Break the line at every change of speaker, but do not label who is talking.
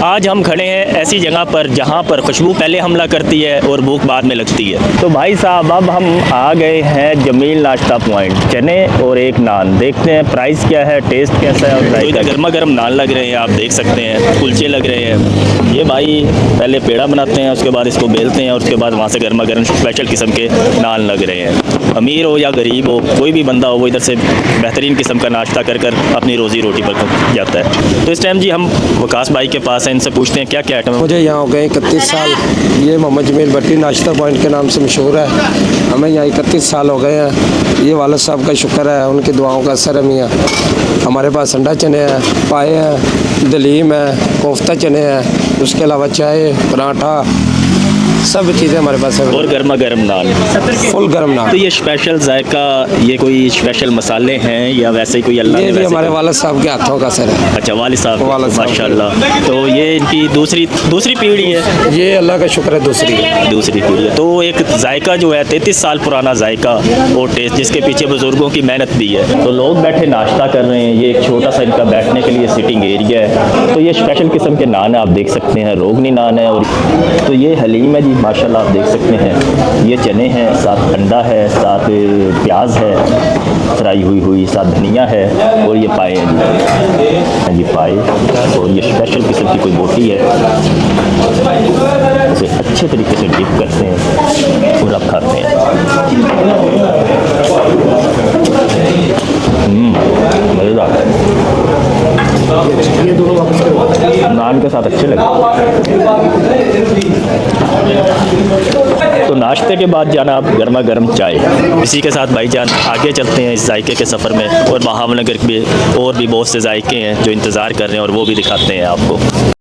आज हम खड़े हैं ऐसी जगह पर जहां पर खुशबू पहले हमला करती है और भूख बाद में लगती है। तो भाई साहब अब हम आ गए हैं जमील नाश्ता पॉइंट। चने और एक नान, देखते हैं प्राइस क्या है, टेस्ट कैसा है और तो गर्मा गर्म नान लग रहे हैं, आप देख सकते हैं कुलचे लग रहे हैं। ये भाई पहले पेड़ा बनाते हैं, उसके बाद इसको बेलते हैं और उसके बाद वहाँ से गर्मा गर्म स्पेशल किस्म के नान लग रहे हैं। अमीर हो या गरीब हो, कोई भी बंदा हो, वो इधर से बेहतरीन किस्म का नाश्ता कर कर अपनी रोज़ी रोटी पर जाता है। तो इस टाइम जी हम वकास भाई के पास हैं, इनसे पूछते हैं क्या क्या आइटम है।
मुझे यहाँ हो गए 31 साल। ये मोहम्मद जमील भट्टी नाश्ता पॉइंट के नाम से मशहूर है। हमें यहाँ 31 साल हो गए हैं। ये वालिद साहब का शुक्र है, उनकी दुआओं का असर है मियाँ। हमारे पास अंडा चने हैं, पाए हैं, दलीम है, कोफ्ता चने हैं, उसके अलावा चाय, पराठा, सब चीज़ें हमारे पास है।
और गर्मा गर्म नान,
फुल गर्म नान।
तो ये स्पेशल जायका, ये कोई स्पेशल मसाले हैं या वैसे ही कोई अल्लाह
ये
ने
भी
वैसे
हमारे वालिद साहब के हाथों का असर है।
अच्छा, वालिद साहब
साहब।
माशाल्लाह। तो ये इनकी दूसरी पीढ़ी है।
ये अल्लाह का शुक्र है, दूसरी
पीढ़ी है। तो एक जायका जो है 33 साल पुराना जायका और टेस्ट, जिसके पीछे बुजुर्गों की मेहनत भी है। तो लोग बैठे नाश्ता कर रहे हैं। ये एक छोटा सा इनका बैठने के लिए सिटिंग एरिया है। तो ये स्पेशल किस्म के नान है, आप देख सकते हैं, रोगनी नान है। और तो ये हलीम है जी, माशाल्लाह आप देख सकते हैं। ये चने हैं, साथ अंडा है, साथ प्याज है फ्राई हुई, साथ धनिया है और ये पाए हैं जी पाए। और ये स्पेशल किस्म की कोई बोटी है, इसे अच्छे तरीके से डिप करते हैं और अब खाते हैं। मज़ेदार, नान के साथ अच्छे लगे। तो नाश्ते के बाद जाना आप गर्मा गर्म चाय, इसी के साथ भाईजान आगे चलते हैं इस जायके के सफ़र में। और महावनगर में और भी बहुत से जायके हैं जो इंतज़ार कर रहे हैं और वो भी दिखाते हैं आपको।